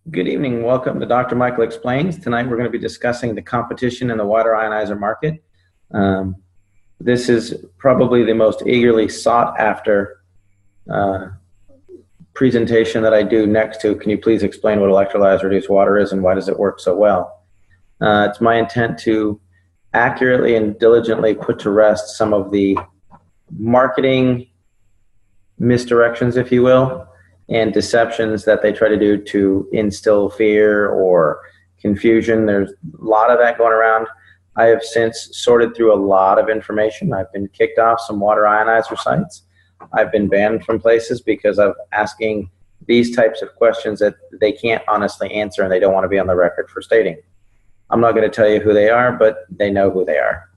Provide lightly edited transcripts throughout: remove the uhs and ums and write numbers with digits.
Good evening. Welcome to Dr. Michael Explains. Tonight we're going to be discussing the competition in the water ionizer market. This is probably the most eagerly sought after presentation that I do next to, can you please explain what electrolyzed reduced water is and why does it work so well? It's my intent to accurately and diligently put to rest some of the marketing misdirections, if you will, and deceptions that they try to do to instill fear or confusion. There's a lot of that going around. I have since sorted through a lot of information. I've been kicked off some water ionizer sites. I've been banned from places because of asking these types of questions that they can't honestly answer and they don't want to be on the record for stating. I'm not going to tell you who they are, but they know who they are.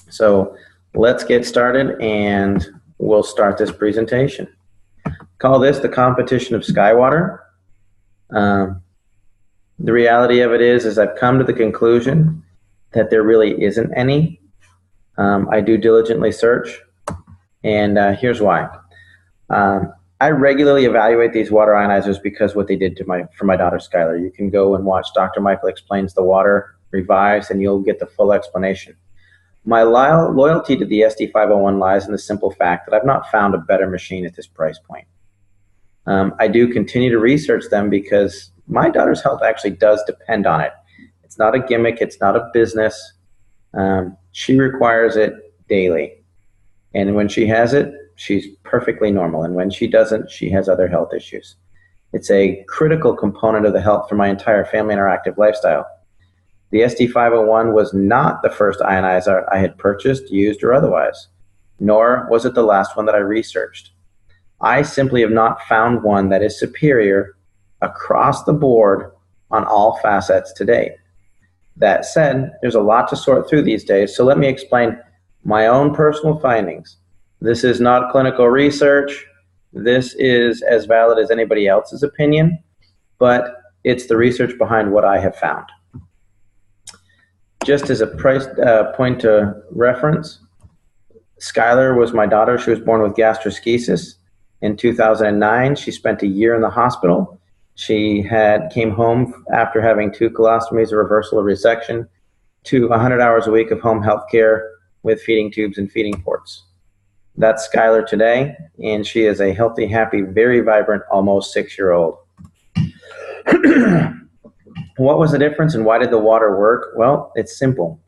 So let's get started and we'll start this presentation. Call this the competition of Skywater. The reality of it is I've come to the conclusion that there really isn't any. I do diligently search, and here's why. I regularly evaluate these water ionizers because what they did for my daughter Skylar. You can go and watch Dr. Michael Explains the Water Revised, and you'll get the full explanation. My loyalty to the SD501 lies in the simple fact that I've not found a better machine at this price point. I do continue to research them because my daughter's health actually does depend on it. It's not a gimmick. It's not a business. She requires it daily. And when she has it, she's perfectly normal. And when she doesn't, she has other health issues. It's a critical component of the health for my entire family and our active lifestyle. The SD501 was not the first ionizer I had purchased, used, or otherwise, nor was it the last one that I researched. I simply have not found one that is superior across the board on all facets to date. That said, there's a lot to sort through these days, so let me explain my own personal findings. This is not clinical research. This is as valid as anybody else's opinion, but it's the research behind what I have found. Just as a point to reference, Skylar was my daughter. She was born with gastroschisis. In 2009, she spent a year in the hospital. She came home after having 2 colostomies, a reversal of resection, to 100 hours a week of home health care with feeding tubes and feeding ports. That's Skylar today, and she is a healthy, happy, very vibrant, almost 6-year-old. What was the difference and why did the water work? Well, it's simple.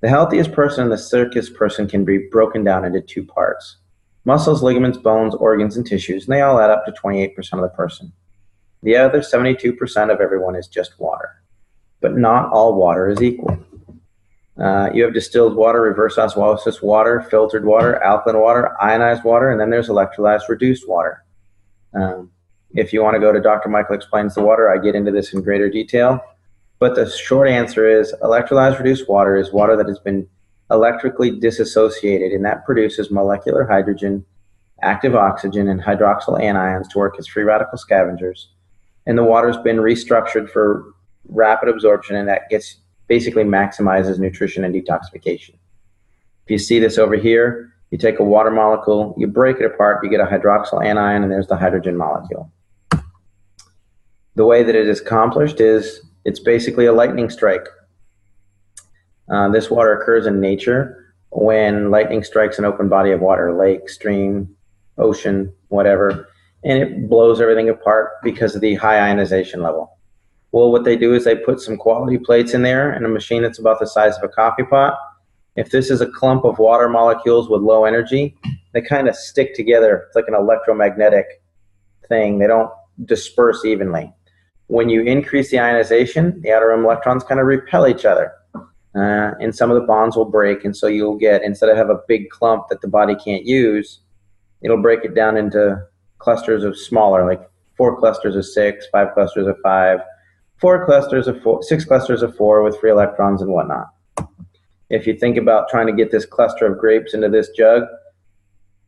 The healthiest person and the sickest person can be broken down into 2 parts. Muscles, ligaments, bones, organs, and tissues, and they all add up to 28% of the person. The other 72% of everyone is just water. But not all water is equal. You have distilled water, reverse osmosis water, filtered water, alkaline water, ionized water, and then there's electrolyzed reduced water. If you want to go to Dr. Michael Explains the Water, I get into this in greater detail. But the short answer is electrolyzed reduced water is water that has been electrically disassociated, and that produces molecular hydrogen, active oxygen, and hydroxyl anions to work as free radical scavengers. And the water's been restructured for rapid absorption, and that basically maximizes nutrition and detoxification. If you see this over here, you take a water molecule, you break it apart, you get a hydroxyl anion, and there's the hydrogen molecule. The way that it is accomplished is it's basically a lightning strike. This water occurs in nature when lightning strikes an open body of water, lake, stream, ocean, whatever, and it blows everything apart because of the high ionization level. Well, what they do is they put some quality plates in there and a machine that's about the size of a coffee pot. If this is a clump of water molecules with low energy, they kind of stick together. It's like an electromagnetic thing. They don't disperse evenly. When you increase the ionization, the outer rim electrons kind of repel each other. And some of the bonds will break, and so you'll get, instead of have a big clump that the body can't use, it'll break it down into clusters of smaller, like 4 clusters of 6, 5 clusters of 5, 4 clusters of 4, 6 clusters of 4 with free electrons and whatnot. If you think about trying to get this cluster of grapes into this jug,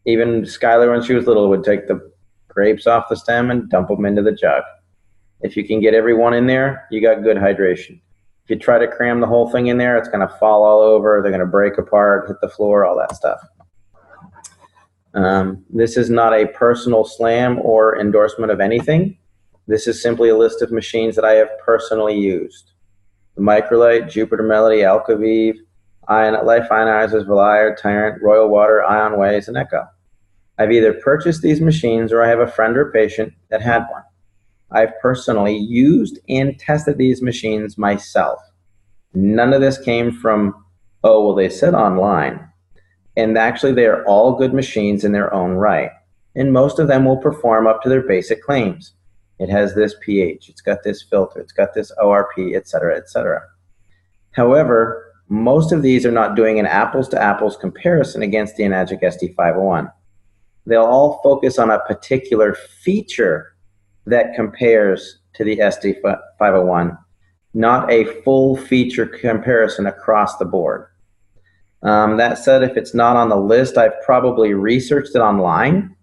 even Skylar, when she was little, would take the grapes off the stem and dump them into the jug. If you can get everyone in there, you got good hydration. If you try to cram the whole thing in there, it's going to fall all over. They're going to break apart, hit the floor, all that stuff. This is not a personal slam or endorsement of anything. This is simply a list of machines that I have personally used. The Microlite, Jupiter Melody, Alcavive, Life Ionizers, Valier, Tyrant, Royal Water, IonWays, and Echo. I've either purchased these machines or I have a friend or patient that had one. I've personally used and tested these machines myself. None of this came from, oh, well, they said online. And actually, they are all good machines in their own right. And most of them will perform up to their basic claims. It has this pH, it's got this filter, it's got this ORP, et cetera, et cetera. However, most of these are not doing an apples-to-apples comparison against the Enagic SD501. They'll all focus on a particular feature that compares to the SD501, not a full feature comparison across the board. That said, if it's not on the list, I've probably researched it online,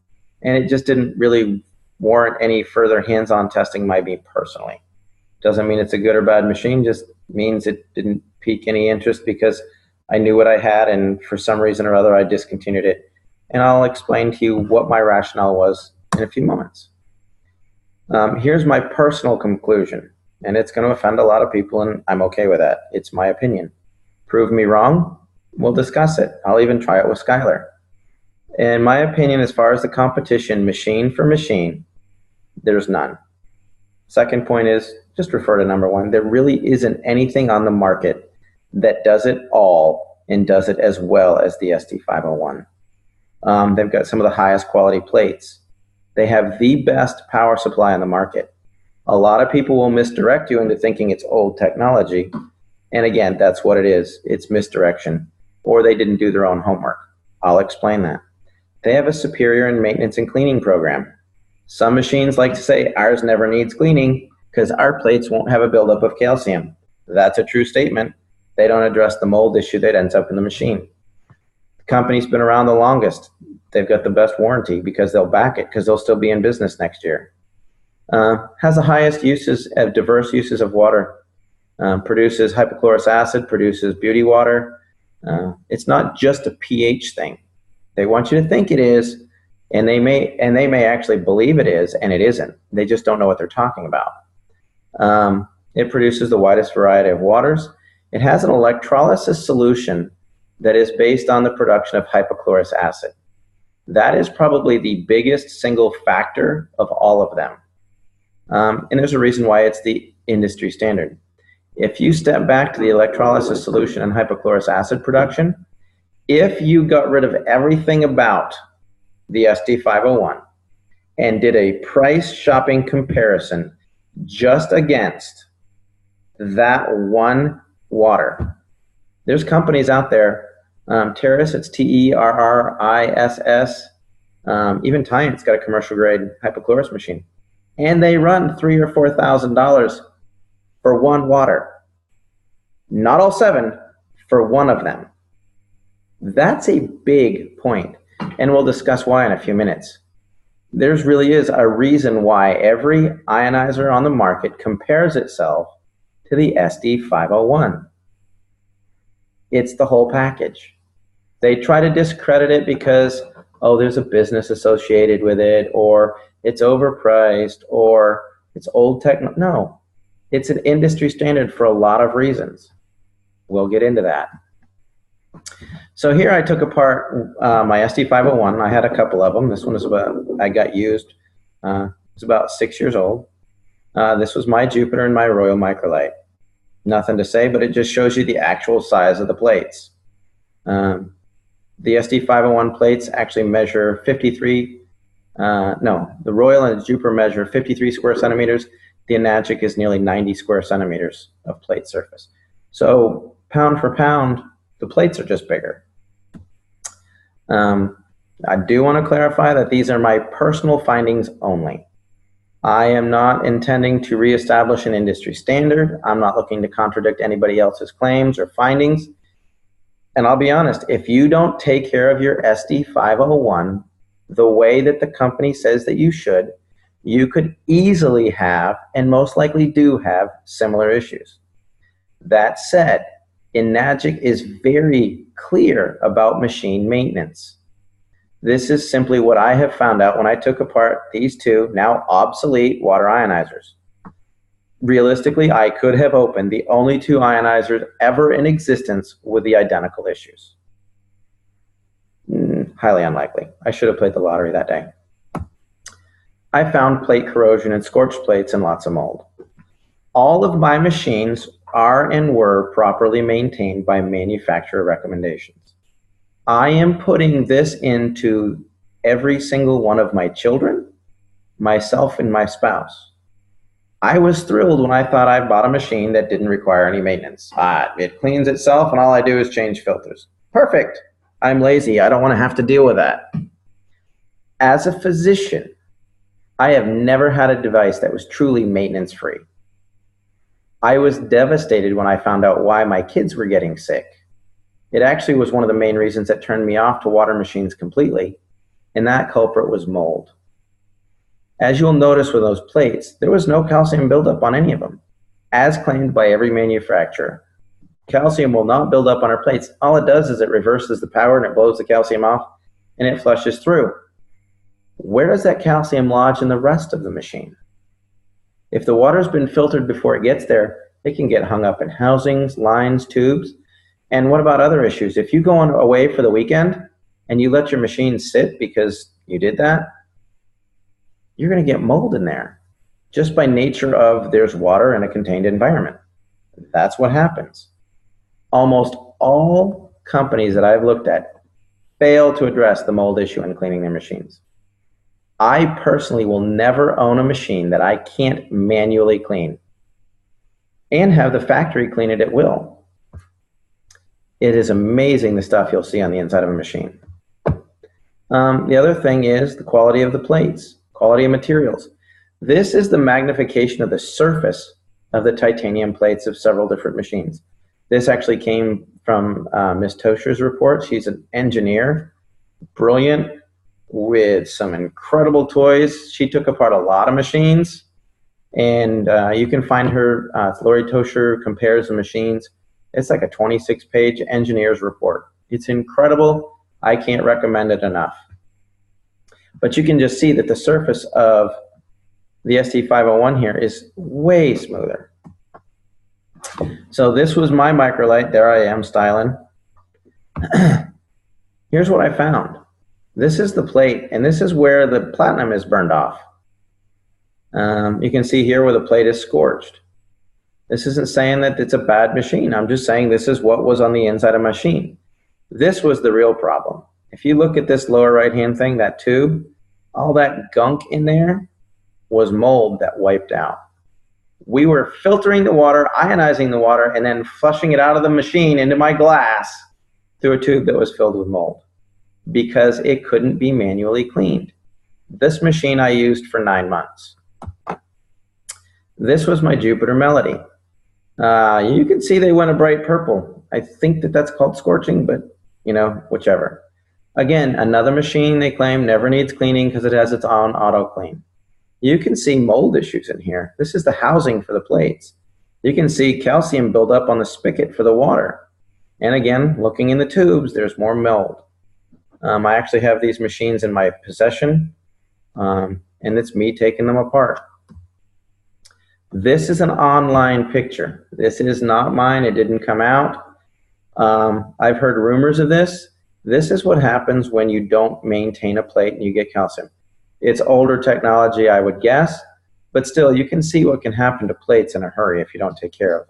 and it just didn't really warrant any further hands-on testing by me personally. Doesn't mean it's a good or bad machine, just means it didn't pique any interest because I knew what I had, and for some reason or other, I discontinued it. And I'll explain to you what my rationale was in a few moments. Here's my personal conclusion, and it's going to offend a lot of people, and I'm okay with that. It's my opinion. Prove me wrong, we'll discuss it. I'll even try it with Skylar. In my opinion, as far as the competition, machine for machine, there's none. Second point is, just refer to number one, there really isn't anything on the market that does it all and does it as well as the SD501. They've got some of the highest quality plates. They have the best power supply on the market. A lot of people will misdirect you into thinking it's old technology. And again, that's what it is. It's misdirection. Or they didn't do their own homework. I'll explain that. They have a superior in maintenance and cleaning program. Some machines like to say ours never needs cleaning because our plates won't have a buildup of calcium. That's a true statement. They don't address the mold issue that ends up in the machine. The company's been around the longest. They've got the best warranty because they'll back it because they'll still be in business next year. Has the highest uses of diverse uses of water. Produces hypochlorous acid, produces beauty water. It's not just a pH thing. They want you to think it is, and they may actually believe it is, and it isn't. They just don't know what they're talking about. It produces the widest variety of waters. It has an electrolysis solution that is based on the production of hypochlorous acid. That is probably the biggest single factor of all of them. And there's a reason why it's the industry standard. If you step back to the electrolysis solution and hypochlorous acid production, if you got rid of everything about the SD501 and did a price shopping comparison just against that one water, there's companies out there, Terris, it's Terriss, even Tyant's got a commercial grade hypochlorous machine, and they run $3,000 or $4,000 for one water. Not all seven, for one of them. That's a big point, and we'll discuss why in a few minutes. There's really is a reason why every ionizer on the market compares itself to the SD501. It's the whole package. They try to discredit it because, oh, there's a business associated with it, or it's overpriced, or it's old tech. No, it's an industry standard for a lot of reasons. We'll get into that. So here I took apart my SD501. I had a couple of them. This one is I got used. It's about 6 years old. This was my Jupiter and my Royal Microlite. Nothing to say, but it just shows you the actual size of the plates. The SD501 plates actually measure 53, the Royal and the Jupiter measure 53 square centimeters. The Enagic is nearly 90 square centimeters of plate surface. So pound for pound, the plates are just bigger. I do want to clarify that these are my personal findings only. I am not intending to reestablish an industry standard. I'm not looking to contradict anybody else's claims or findings. And I'll be honest, if you don't take care of your SD501 the way that the company says that you should, you could easily have, and most likely do have, similar issues. That said, Enagic is very clear about machine maintenance. This is simply what I have found out when I took apart these two now obsolete water ionizers. Realistically, I could have opened the only two ionizers ever in existence with the identical issues. Highly unlikely. I should have played the lottery that day. I found plate corrosion and scorched plates and lots of mold. All of my machines are and were properly maintained by manufacturer recommendations. I am putting this into every single one of my children, myself, and my spouse. I was thrilled when I thought I bought a machine that didn't require any maintenance. It cleans itself and all I do is change filters. Perfect. I'm lazy. I don't want to have to deal with that. As a physician, I have never had a device that was truly maintenance free. I was devastated when I found out why my kids were getting sick. It actually was one of the main reasons that turned me off to water machines completely, and that culprit was mold. As you'll notice with those plates, there was no calcium buildup on any of them, as claimed by every manufacturer. Calcium will not build up on our plates. All it does is it reverses the power and it blows the calcium off and it flushes through. Where does that calcium lodge in the rest of the machine? If the water's been filtered before it gets there, it can get hung up in housings, lines, tubes. And what about other issues? If you go away for the weekend and you let your machine sit because you did that, you're going to get mold in there just by nature of there's water in a contained environment. That's what happens. Almost all companies that I've looked at fail to address the mold issue in cleaning their machines. I personally will never own a machine that I can't manually clean and have the factory clean it at will. It is amazing the stuff you'll see on the inside of a machine. The other thing is the quality of the plates, quality of materials. This is the magnification of the surface of the titanium plates of several different machines. This actually came from Ms. Tosher's report. She's an engineer, brilliant, with some incredible toys. She took apart a lot of machines, and you can find her, Lori Tosher Compares the Machines. It's like a 26-page engineer's report. It's incredible. I can't recommend it enough. But you can just see that the surface of the ST501 here is way smoother. So this was my Microlite. There I am styling. Here's what I found. This is the plate, and this is where the platinum is burned off. You can see here where the plate is scorched. This isn't saying that it's a bad machine. I'm just saying this is what was on the inside of my machine. This was the real problem. If you look at this lower right-hand thing, that tube, all that gunk in there was mold that wiped out. We were filtering the water, ionizing the water, and then flushing it out of the machine into my glass through a tube that was filled with mold because it couldn't be manually cleaned. This machine I used for 9 months. This was my Jupiter Melody. You can see they went a bright purple. I think that that's called scorching, but you know, whichever. Again, another machine they claim never needs cleaning because it has its own auto clean. You can see mold issues in here. This is the housing for the plates. You can see calcium build up on the spigot for the water. And again, looking in the tubes, there's more mold. I actually have these machines in my possession, and it's me taking them apart. This is an online picture. This is not mine. It didn't come out. I've heard rumors of this. This is what happens when you don't maintain a plate and you get calcium. It's older technology, I would guess, but still, you can see what can happen to plates in a hurry if you don't take care of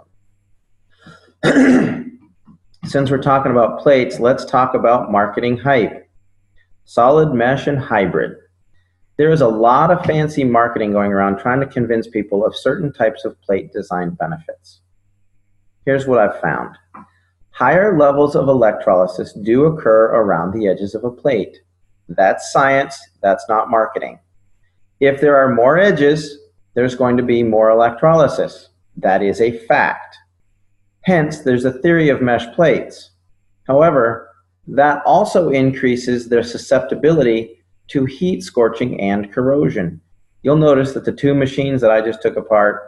them. Since we're talking about plates, let's talk about marketing hype. Solid mesh and hybrid. There is a lot of fancy marketing going around trying to convince people of certain types of plate design benefits. Here's what I've found. Higher levels of electrolysis do occur around the edges of a plate. That's science, that's not marketing. If there are more edges, there's going to be more electrolysis. That is a fact. Hence, there's a theory of mesh plates. However, that also increases their susceptibility to heat scorching and corrosion. You'll notice that the two machines that I just took apart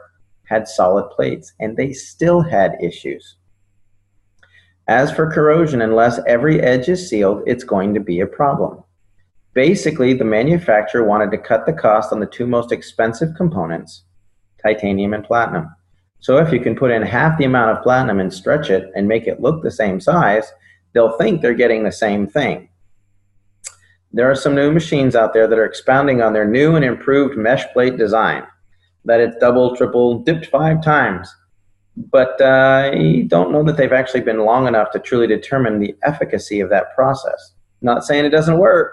had solid plates, and they still had issues. As for corrosion, unless every edge is sealed, it's going to be a problem. Basically, the manufacturer wanted to cut the cost on the two most expensive components, titanium and platinum. So if you can put in half the amount of platinum and stretch it and make it look the same size, they'll think they're getting the same thing. There are some new machines out there that are expounding on their new and improved mesh plate design, that it's double, triple, dipped 5 times. But I don't know that they've actually been long enough to truly determine the efficacy of that process. Not saying it doesn't work.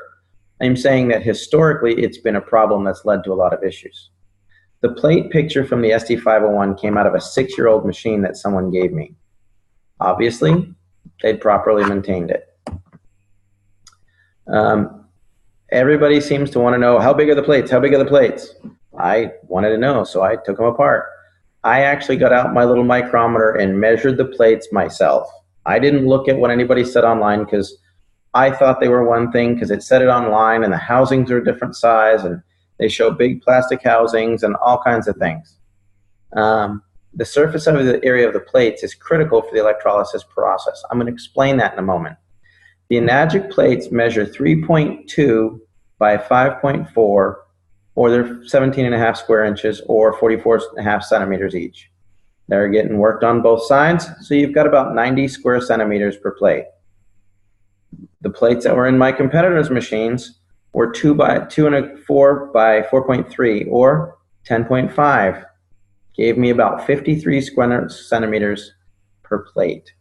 I'm saying that historically it's been a problem that's led to a lot of issues. The plate picture from the SD501 came out of a 6-year-old machine that someone gave me. Obviously, they'd properly maintained it. Everybody seems to want to know, how big are the plates? How big are the plates? I wanted to know, so I took them apart. I actually got out my little micrometer and measured the plates myself. I didn't look at what anybody said online because I thought they were one thing because it said it online and the housings are a different size and they show big plastic housings and all kinds of things. The surface of the area of the plates is critical for the electrolysis process. I'm going to explain that in a moment. The Enagic plates measure 3.2 by 5.4, or they're 17.5 square inches or 44.5 centimeters each. They're getting worked on both sides, so you've got about 90 square centimeters per plate. The plates that were in my competitors' machines were 2.4 by 4.3 or 10.5. Gave me about 53 square centimeters per plate.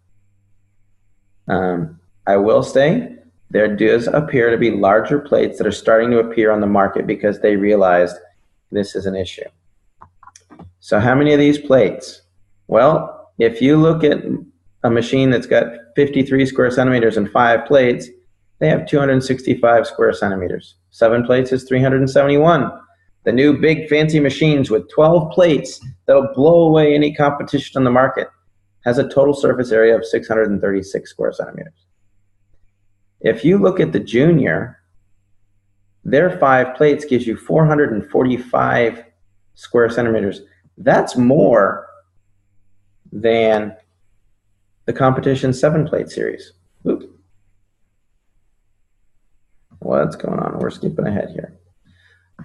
I will say there does appear to be larger plates that are starting to appear on the market because they realized this is an issue. So how many of these plates? Well, if you look at a machine that's got 53 square centimeters and 5 plates, they have 265 square centimeters. 7 plates is 371. The new big fancy machines with 12 plates that'll blow away any competition on the market has a total surface area of 636 square centimeters. If you look at the Junior, their 5 plates gives you 445 square centimeters. That's more than the competition 7-plate series. Oop. What's going on? We're skipping ahead here.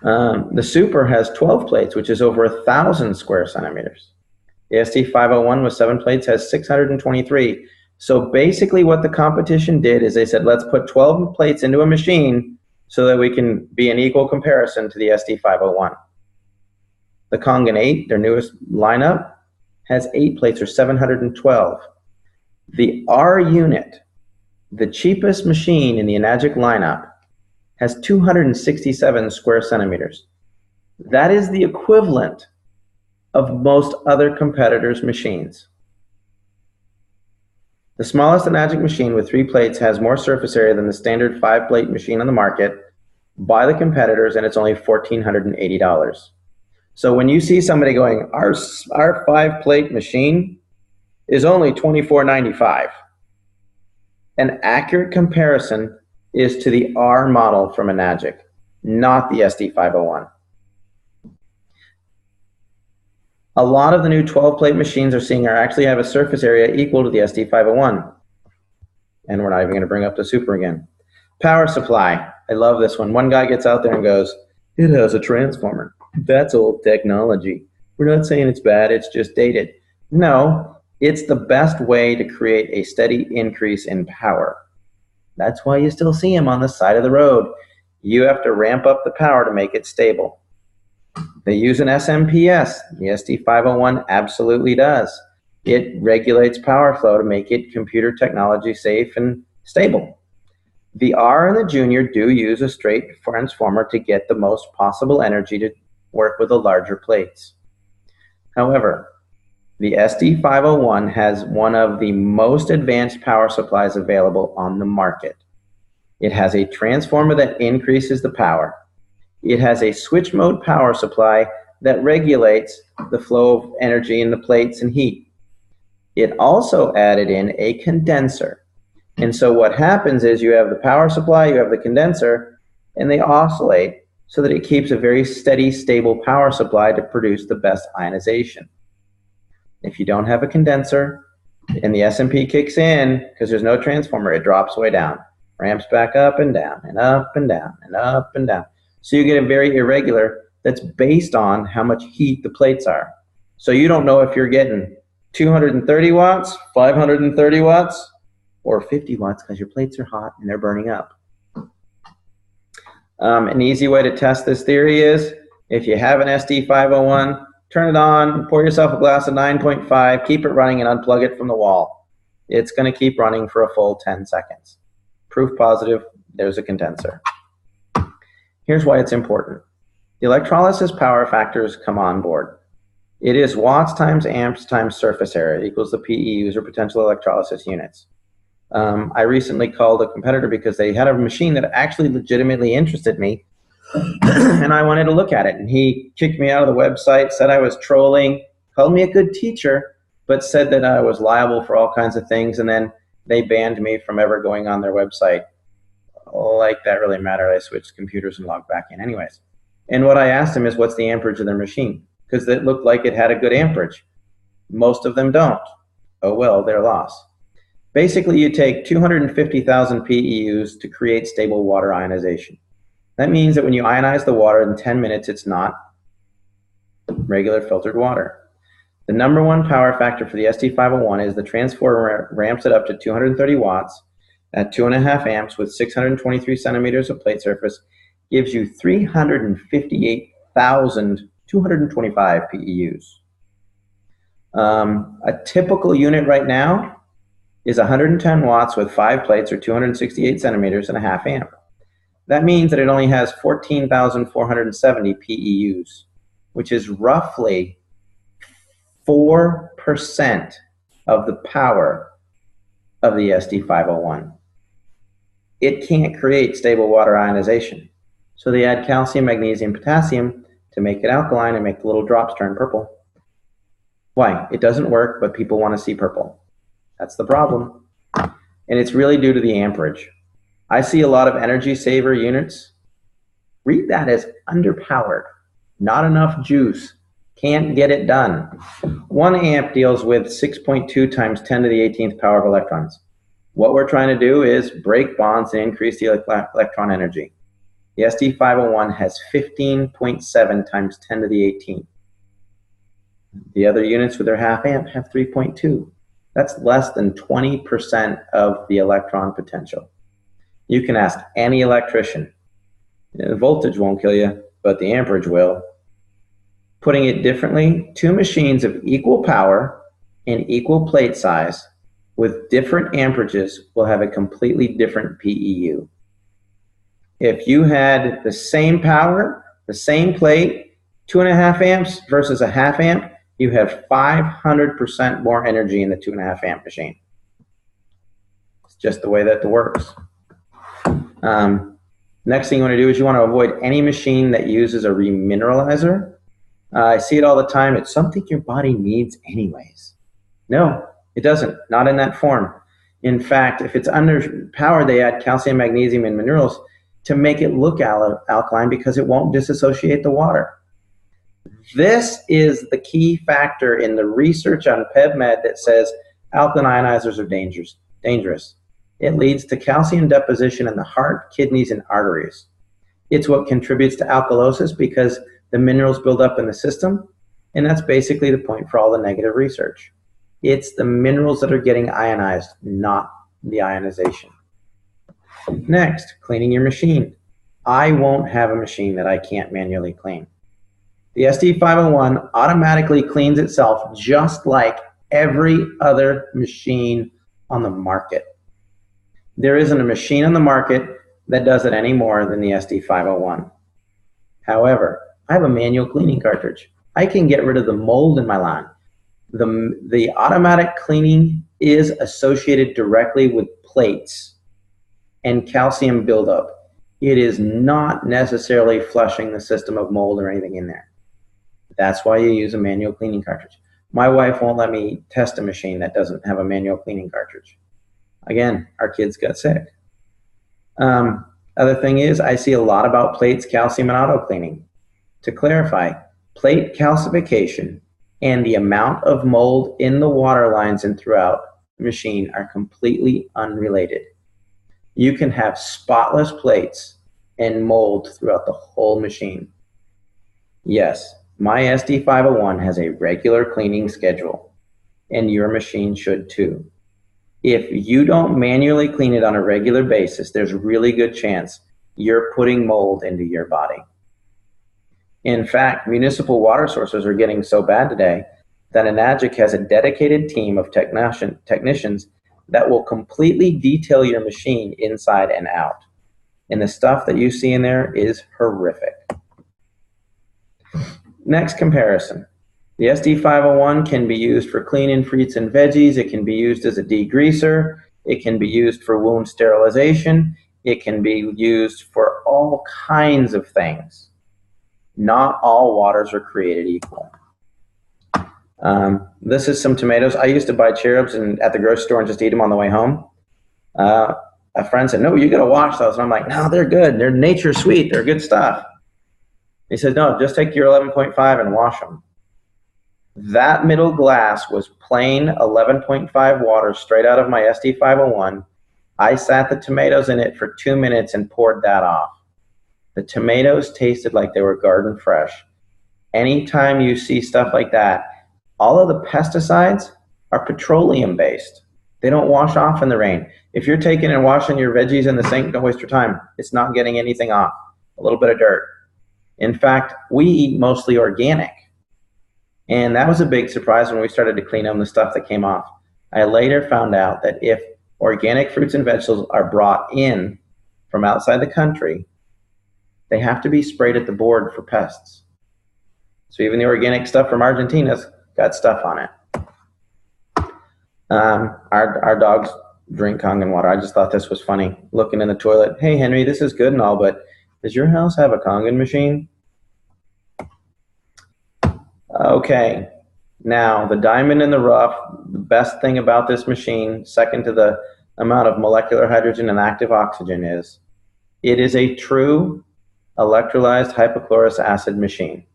The Super has 12 plates, which is over 1,000 square centimeters. The SD501 with 7 plates has 623. So basically what the competition did is they said, let's put 12 plates into a machine so that we can be an equal comparison to the SD501. The Kangen 8, their newest lineup, has 8 plates or 712. The R unit, the cheapest machine in the Enagic lineup, has 267 square centimeters. That is the equivalent of most other competitors' machines. The smallest Enagic machine with 3 plates has more surface area than the standard 5-plate machine on the market by the competitors, and it's only $1,480. So when you see somebody going, our 5-plate machine is only $2,495, an accurate comparison is to the R model from Enagic, not the SD501. A lot of the new 12-plate machines are seeing actually have a surface area equal to the SD501. And we're not even going to bring up the Super again. Power supply. I love this one. One guy gets out there and goes, it has a transformer. That's old technology. We're not saying it's bad, it's just dated. No, it's the best way to create a steady increase in power. That's why you still see them on the side of the road. You have to ramp up the power to make it stable. They use an SMPS. The SD501 absolutely does. It regulates power flow to make it computer technology safe and stable. The R and the Junior do use a straight transformer to get the most possible energy to work with the larger plates. However, the SD501 has one of the most advanced power supplies available on the market. It has a transformer that increases the power. It has a switch mode power supply that regulates the flow of energy in the plates and heat. It also added in a condenser. And so what happens is you have the power supply, you have the condenser, and they oscillate so that it keeps a very steady, stable power supply to produce the best ionization. If you don't have a condenser and the SMP kicks in, because there's no transformer, it drops way down. ramps back up and down and up and down and up and down. So you get a very irregular that's based on how much heat the plates are. So you don't know if you're getting 230 watts, 530 watts, or 50 watts because your plates are hot and they're burning up. An easy way to test this theory is if you have an SD501, turn it on, pour yourself a glass of 9.5, keep it running and unplug it from the wall. It's going to keep running for a full 10 seconds. Proof positive, there's a condenser. Here's why it's important. The electrolysis power factors come on board. It is watts times amps times surface area equals the PEUs, or potential electrolysis units. I recently called a competitor because they had a machine that actually legitimately interested me, and I wanted to look at it. And he kicked me out of the website, said I was trolling, called me a good teacher, but said that I was liable for all kinds of things, and then they banned me from ever going on their website. Like that really mattered. I switched computers and logged back in anyways. And what I asked him is, what's the amperage of their machine? Because it looked like it had a good amperage. Most of them don't. Oh well, their loss. Basically, you take 250,000 PEUs to create stable water ionization. That means that when you ionize the water in 10 minutes, it's not regular filtered water. The number one power factor for the SD501 is the transformer ramps it up to 230 watts at 2.5 amps with 623 centimeters of plate surface, gives you 358,225 PEUs. A typical unit right now is 110 watts with 5 plates or 268 centimeters and a half amp. That means that it only has 14,470 PEUs, which is roughly 4% of the power of the SD501. It can't create stable water ionization. So they add calcium, magnesium, potassium to make it alkaline and make the little drops turn purple. Why? It doesn't work, but people want to see purple. That's the problem. And it's really due to the amperage. I see a lot of energy saver units. Read that as underpowered, not enough juice, can't get it done. 1 amp deals with 6.2 times 10 to the 18th power of electrons. What we're trying to do is break bonds and increase the electron energy. The SD501 has 15.7 times 10 to the 18th. The other units with their half amp have 3.2. That's less than 20% of the electron potential. You can ask any electrician. The voltage won't kill you, but the amperage will. Putting it differently, 2 machines of equal power and equal plate size with different amperages will have a completely different PEU. If you had the same power, the same plate, 2.5 amps versus a half amp, you have 500% more energy in the 2.5 amp machine. It's just the way that it works. Next thing you want to do is you want to avoid any machine that uses a remineralizer. I see it all the time. It's something your body needs anyways. No, it doesn't. Not in that form. In fact, if it's underpowered, they add calcium, magnesium, and minerals to make it look alkaline because it won't disassociate the water. This is the key factor in the research on PubMed that says alkaline ionizers are dangerous. It leads to calcium deposition in the heart, kidneys, and arteries. It's what contributes to alkalosis because the minerals build up in the system, and that's basically the point for all the negative research. It's the minerals that are getting ionized, not the ionization. Next, cleaning your machine. I won't have a machine that I can't manually clean. The SD501 automatically cleans itself just like every other machine on the market. There isn't a machine on the market that does it any more than the SD501. However, I have a manual cleaning cartridge. I can get rid of the mold in my lawn. The automatic cleaning is associated directly with plates and calcium buildup. It is not necessarily flushing the system of mold or anything in there. That's why you use a manual cleaning cartridge. My wife won't let me test a machine that doesn't have a manual cleaning cartridge. Again, our kids got sick. Other thing is, I see a lot about plates, calcium, and auto cleaning. To clarify, plate calcification and the amount of mold in the water lines and throughout the machine are completely unrelated. You can have spotless plates and mold throughout the whole machine. Yes, my SD501 has a regular cleaning schedule, and your machine should too. If you don't manually clean it on a regular basis, there's a really good chance you're putting mold into your body. In fact, municipal water sources are getting so bad today that Enagic has a dedicated team of technicians that will completely detail your machine inside and out. And the stuff that you see in there is horrific. Next comparison. The SD501 can be used for cleaning fruits and veggies. It can be used as a degreaser. It can be used for wound sterilization. It can be used for all kinds of things. Not all waters are created equal. This is some tomatoes. I used to buy cherubs at the grocery store and just eat them on the way home. A friend said, no, you got to wash those. And I'm like, no, they're good. They're nature sweet. They're good stuff. He said, no, just take your 11.5 and wash them. That middle glass was plain 11.5 water straight out of my SD501. I sat the tomatoes in it for 2 minutes and poured that off. The tomatoes tasted like they were garden fresh. Anytime you see stuff like that, all of the pesticides are petroleum based. They don't wash off in the rain. If you're taking and washing your veggies in the sink, don't waste your time. It's not getting anything off. A little bit of dirt. In fact, we eat mostly organic. And that was a big surprise when we started to clean them, the stuff that came off. I later found out that if organic fruits and vegetables are brought in from outside the country, they have to be sprayed at the board for pests. So even the organic stuff from Argentina's got stuff on it. Our dogs drink Kangen water. I just thought this was funny. Looking in the toilet, hey Henry, this is good and all, but does your house have a Kangen machine? Okay, now the diamond in the rough, the best thing about this machine, second to the amount of molecular hydrogen and active oxygen, is it is a true electrolyzed hypochlorous acid machine.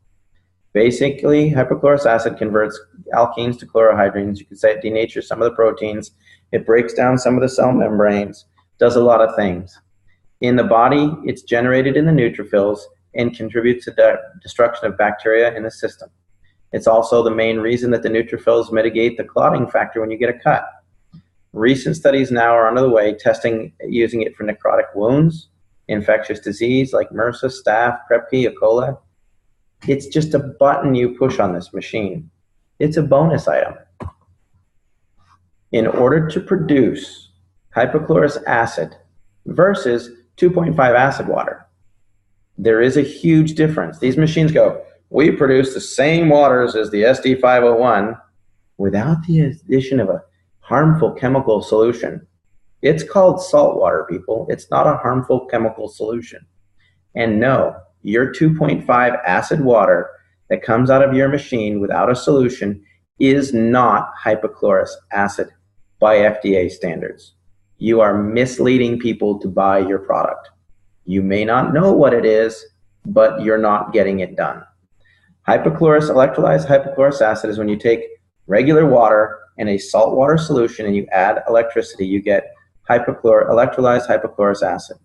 Basically, hypochlorous acid converts alkenes to chlorohydrines. You could say it denatures some of the proteins. It breaks down some of the cell membranes, does a lot of things. In the body, it's generated in the neutrophils and contributes to the destruction of bacteria in the system. It's also the main reason that the neutrophils mitigate the clotting factor when you get a cut. Recent studies now are under the way testing using it for necrotic wounds, infectious disease like MRSA, staph, Krepke, E. coli. It's just a button you push on this machine. It's a bonus item. In order to produce hypochlorous acid versus 2.5 acid water, there is a huge difference. These machines go, we produce the same waters as the SD501 without the addition of a harmful chemical solution. It's called salt water, people. It's not a harmful chemical solution. And no, your 2.5 acid water that comes out of your machine without a solution is not hypochlorous acid by FDA standards. You are misleading people to buy your product. You may not know what it is, but you're not getting it done. Electrolyzed hypochlorous acid is when you take regular water and a saltwater solution and you add electricity, you get electrolyzed hypochlorous acid.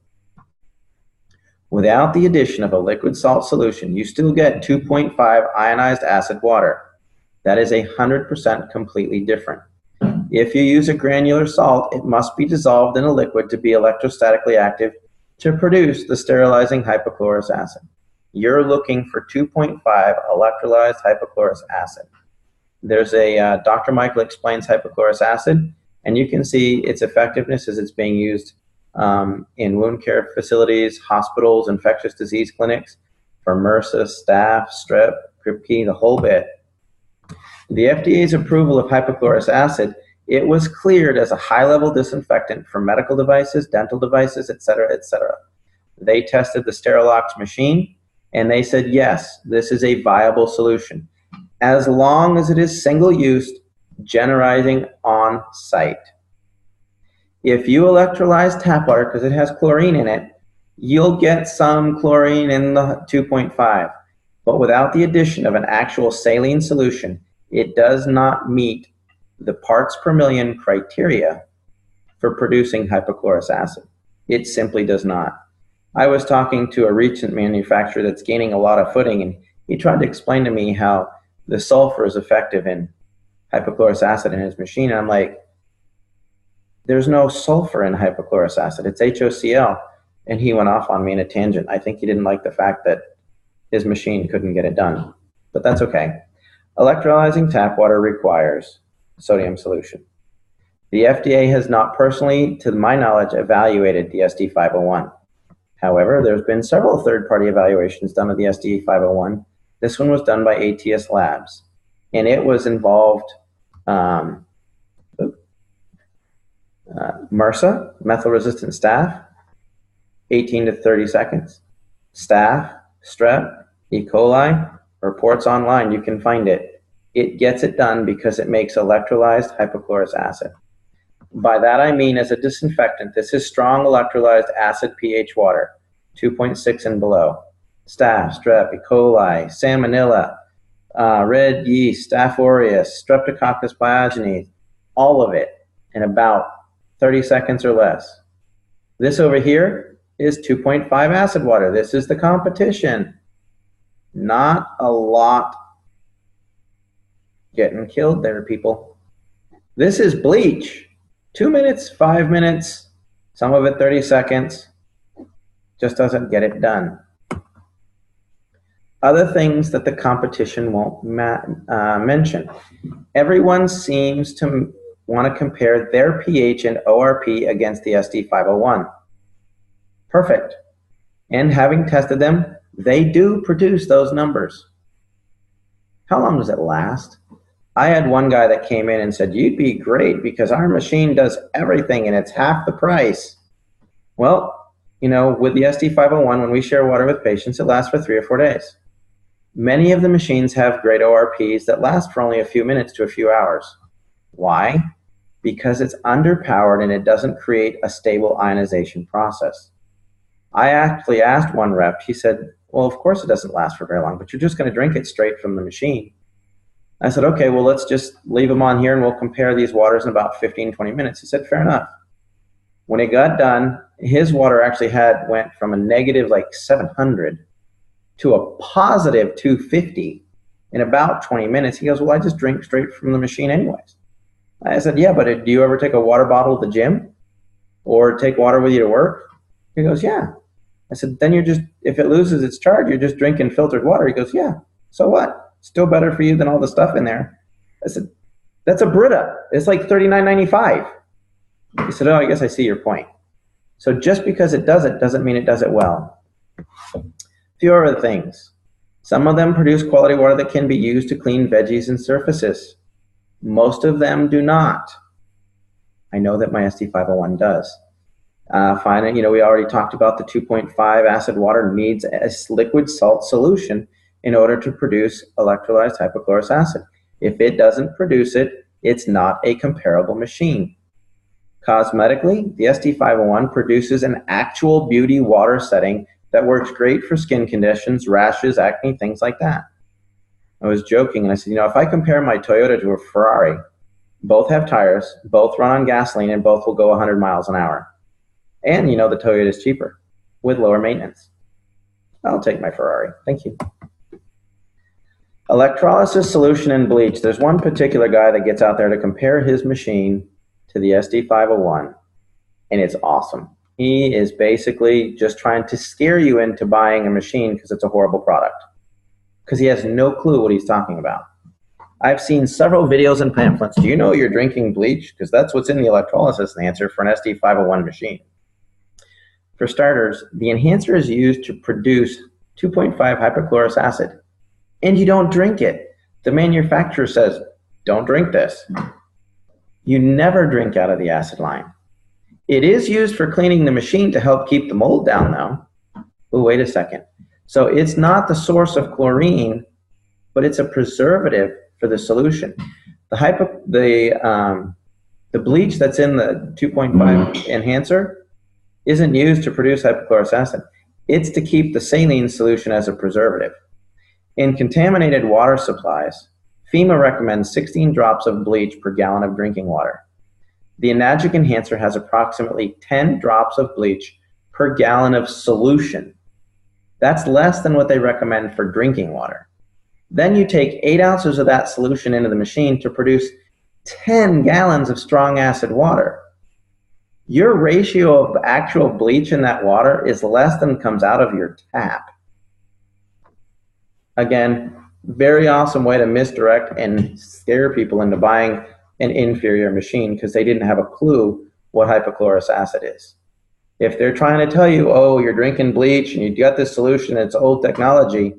Without the addition of a liquid salt solution, you still get 2.5 ionized acid water. That is 100% completely different. If you use a granular salt, it must be dissolved in a liquid to be electrostatically active to produce the sterilizing hypochlorous acid. You're looking for 2.5 electrolyzed hypochlorous acid. There's a Dr. Michael Explains Hypochlorous Acid, and you can see its effectiveness as it's being used in wound care facilities, hospitals, infectious disease clinics for MRSA, staph, strep, Krepke, the whole bit. The FDA's approval of hypochlorous acid, it was cleared as a high-level disinfectant for medical devices, dental devices, etc., etc. They tested the Sterilox machine, and they said, yes, this is a viable solution, as long as it is single-use, generating on site. If you electrolyze tap water, because it has chlorine in it, you'll get some chlorine in the 2.5. But without the addition of an actual saline solution, it does not meet the parts per million criteria for producing hypochlorous acid. It simply does not. I was talking to a recent manufacturer that's gaining a lot of footing, and he tried to explain to me how the sulfur is effective in hypochlorous acid in his machine. And I'm like, there's no sulfur in hypochlorous acid. It's HOCl. And he went off on me in a tangent. I think he didn't like the fact that his machine couldn't get it done, but that's okay. Electrolyzing tap water requires sodium solution. The FDA has not personally, to my knowledge, evaluated the SD501. However, there's been several third-party evaluations done of the SD501. This one was done by ATS Labs, and it was involved MRSA, methyl-resistant staph, 18 to 30 seconds. Staph, strep, E. coli, reports online, you can find it. It gets it done because it makes electrolyzed hypochlorous acid. By that I mean as a disinfectant, this is strong electrolyzed acid pH water, 2.6 and below. Staph, strep, E. coli, salmonella, red yeast, Staph aureus, streptococcus pyogenes, all of it in about 30 seconds or less. This over here is 2.5 acid water. This is the competition. Not a lot getting killed there, people. This is bleach. 2 minutes, 5 minutes, some of it 30 seconds. Just doesn't get it done. Other things that the competition won't mention. Everyone seems to want to compare their pH and ORP against the SD501. Perfect. And having tested them, they do produce those numbers. How long does it last? I had one guy that came in and said, you'd be great because our machine does everything and it's half the price. Well, you know, with the SD501, when we share water with patients, it lasts for 3 or 4 days. Many of the machines have great ORPs that last for only a few minutes to a few hours. Why? Because it's underpowered and it doesn't create a stable ionization process. I actually asked one rep, he said, well, of course it doesn't last for very long, but you're just going to drink it straight from the machine. I said, okay, well, let's just leave them on here and we'll compare these waters in about 15, 20 minutes. He said, fair enough. When it got done, his water actually went from a negative like 700 to a positive 250 in about 20 minutes. He goes, well, I just drink straight from the machine anyways. I said, yeah, but do you ever take a water bottle to the gym or take water with you to work? He goes, yeah. I said, then you're just, if it loses its charge, you're just drinking filtered water. He goes, yeah, so what? Still better for you than all the stuff in there. I said, that's a Brita. It's like $39.95. He said, oh, I guess I see your point. So just because it does it doesn't mean it does it well. A few other things. Some of them produce quality water that can be used to clean veggies and surfaces. Most of them do not. I know that my SD501 does. Finally, you know, we already talked about the 2.5 acid water needs a liquid salt solution in order to produce electrolyzed hypochlorous acid. If it doesn't produce it, it's not a comparable machine. Cosmetically, the SD501 produces an actual beauty water setting that works great for skin conditions, rashes, acne, things like that. I was joking and I said, you know, if I compare my Toyota to a Ferrari, both have tires, both run on gasoline, and both will go 100 miles an hour. And you know, the Toyota is cheaper with lower maintenance. I'll take my Ferrari. Thank you. Electrolysis solution and bleach. There's one particular guy that gets out there to compare his machine to the SD501, and it's awesome. He is basically just trying to scare you into buying a machine because it's a horrible product, because he has no clue what he's talking about. I've seen several videos and pamphlets. Do you know you're drinking bleach? Because that's what's in the electrolysis enhancer for an SD501 machine. For starters, the enhancer is used to produce 2.5 hypochlorous acid, and you don't drink it. The manufacturer says, don't drink this. You never drink out of the acid line. It is used for cleaning the machine to help keep the mold down, though. Oh, wait a second. So it's not the source of chlorine, but it's a preservative for the solution. The bleach that's in the 2.5 enhancer isn't used to produce hypochlorous acid. It's to keep the saline solution as a preservative. In contaminated water supplies, FEMA recommends 16 drops of bleach per gallon of drinking water. The Enagic enhancer has approximately 10 drops of bleach per gallon of solution. That's less than what they recommend for drinking water. Then you take 8 ounces of that solution into the machine to produce 10 gallons of strong acid water. Your ratio of actual bleach in that water is less than comes out of your tap. Again, very awesome way to misdirect and scare people into buying an inferior machine because they didn't have a clue what hypochlorous acid is. If they're trying to tell you, oh, you're drinking bleach and you got this solution, it's old technology,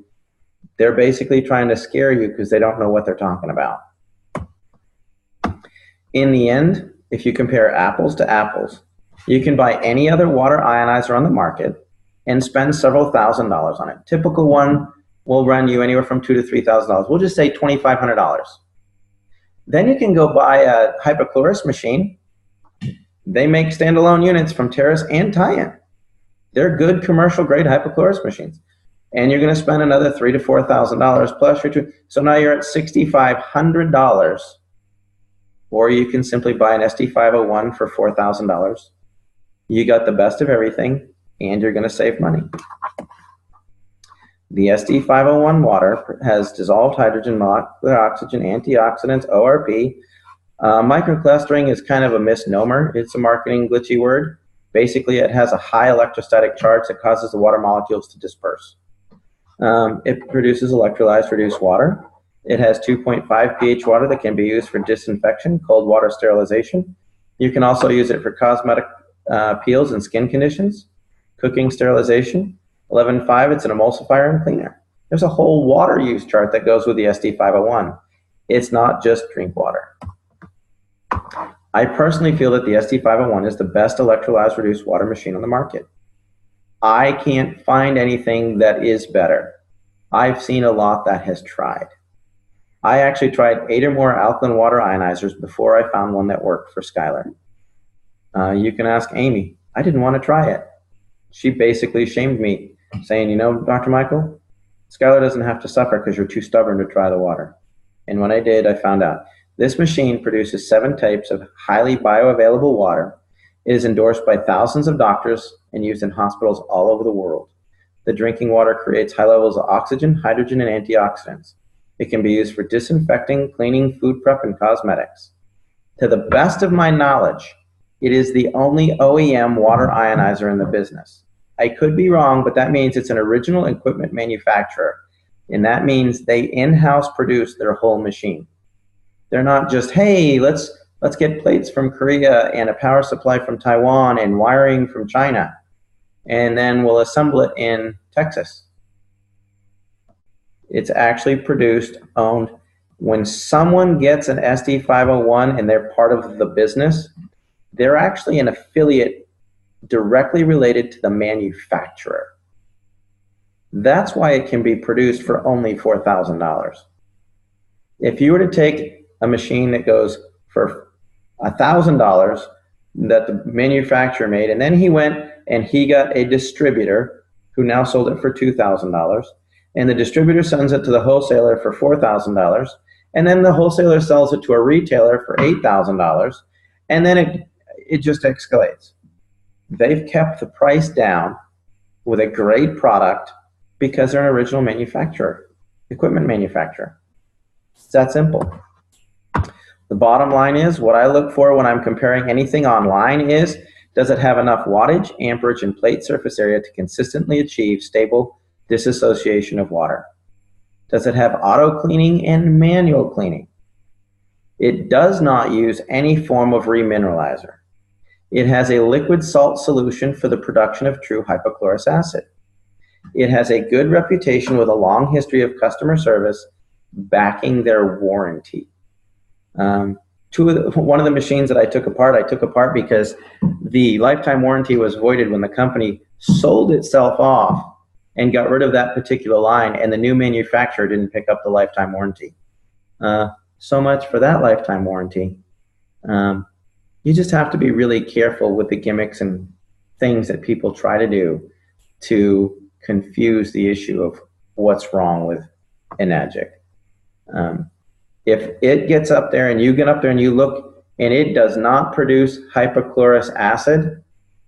they're basically trying to scare you because they don't know what they're talking about. In the end, if you compare apples to apples, you can buy any other water ionizer on the market and spend several $1,000s on it. Typical one will run you anywhere from $2,000 to $3,000. We'll just say $2,500. Then you can go buy a hypochlorous machine. They make standalone units from Terrace and Tyan. They're good commercial grade hypochlorous machines. And you're going to spend another $3,000 to $4,000 plus your two. So now you're at $6,500. Or you can simply buy an SD501 for $4,000. You got the best of everything, and you're going to save money. The SD501 water has dissolved hydrogen, molecular oxygen, antioxidants, ORP. Microclustering is kind of a misnomer. It's a marketing glitchy word. Basically, it has a high electrostatic charge that causes the water molecules to disperse. It produces electrolyzed reduced water. It has 2.5 pH water that can be used for disinfection, cold water sterilization. You can also use it for cosmetic peels and skin conditions, cooking sterilization. 11.5, it's an emulsifier and cleaner. There's a whole water use chart that goes with the SD501. It's not just drink water. I personally feel that the SD501 is the best electrolyzed reduced water machine on the market. I can't find anything that is better. I've seen a lot that has tried. I actually tried 8 or more alkaline water ionizers before I found one that worked for Skylar. You can ask Amy. I didn't want to try it. She basically shamed me, saying, you know, Dr. Michael, Skylar doesn't have to suffer because you're too stubborn to try the water. And when I did, I found out. This machine produces 7 types of highly bioavailable water. It is endorsed by thousands of doctors and used in hospitals all over the world. The drinking water creates high levels of oxygen, hydrogen, and antioxidants. It can be used for disinfecting, cleaning, food prep, and cosmetics. To the best of my knowledge, it is the only OEM water ionizer in the business. I could be wrong, but that means it's an original equipment manufacturer. And that means they in-house produce their whole machine. They're not just, hey, let's get plates from Korea and a power supply from Taiwan and wiring from China, and then we'll assemble it in Texas. It's actually produced, owned. When someone gets an SD501 and they're part of the business, they're actually an affiliate directly related to the manufacturer. That's why it can be produced for only $4,000. If you were to take a machine that goes for $1,000 that the manufacturer made, and then he went and he got a distributor who now sold it for $2,000, and the distributor sends it to the wholesaler for $4,000, and then the wholesaler sells it to a retailer for $8,000, and then it just escalates. They've kept the price down with a great product because they're an original manufacturer, equipment manufacturer. It's that simple. The bottom line is, what I look for when I'm comparing anything online is, does it have enough wattage, amperage, and plate surface area to consistently achieve stable disassociation of water? Does it have auto cleaning and manual cleaning? It does not use any form of remineralizer. It has a liquid salt solution for the production of true hypochlorous acid. It has a good reputation with a long history of customer service backing their warranty. One of the machines that I took apart because the lifetime warranty was voided when the company sold itself off and got rid of that particular line, and the new manufacturer didn't pick up the lifetime warranty. So much for that lifetime warranty. You just have to be really careful with the gimmicks and things that people try to do to confuse the issue of what's wrong with Enagic. If it gets up there and you get up there and you look and it does not produce hypochlorous acid,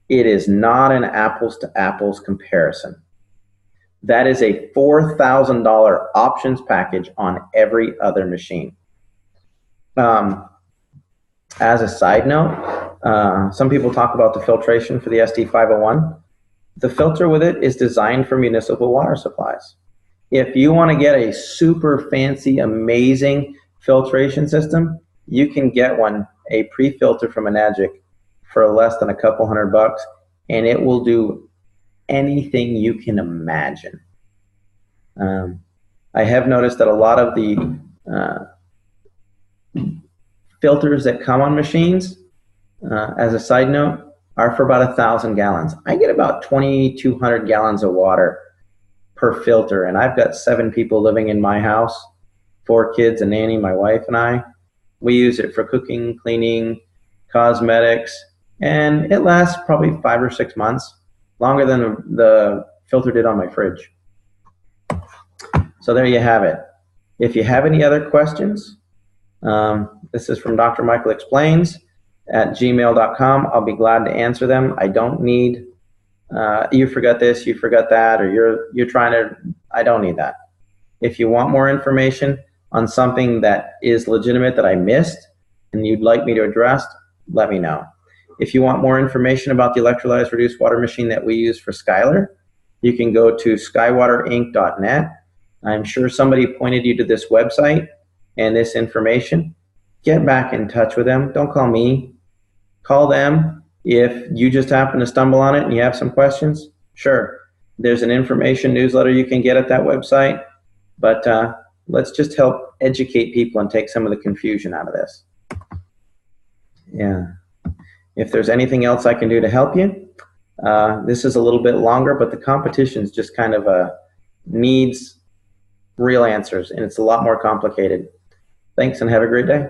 It is not an apples to apples comparison. That is a $4,000 options package on every other machine. As a side note, some people talk about the filtration for the SD501. The filter with it is designed for municipal water supplies. If you want to get a super fancy, amazing filtration system, you can get one, a pre-filter from Enagic, for less than a couple $100, and it will do anything you can imagine. I have noticed that a lot of the filters that come on machines, as a side note, are for about 1,000 gallons. I get about 2,200 gallons of water per filter, and I've got 7 people living in my house, 4 kids, a nanny, my wife and I. We use it for cooking, cleaning, cosmetics, and it lasts probably 5 or 6 months, longer than the filter did on my fridge. So there you have it. If you have any other questions, this is from Dr. Michael Explains at gmail.com. I'll be glad to answer them. I don't need, you forgot this, you forgot that, or you're trying to, I don't need that. If you want more information on something that is legitimate that I missed and you'd like me to address, let me know. If you want more information about the electrolyzed reduced water machine that we use for Skyler, you can go to skywaterinc.net. I'm sure somebody pointed you to this website and this information. Get back in touch with them. Don't call me. Call them. If you just happen to stumble on it and you have some questions, sure. There's an information newsletter you can get at that website. But let's just help educate people and take some of the confusion out of this. Yeah. If there's anything else I can do to help you, this is a little bit longer, but the competition's just kind of needs real answers, and it's a lot more complicated. Thanks, and have a great day.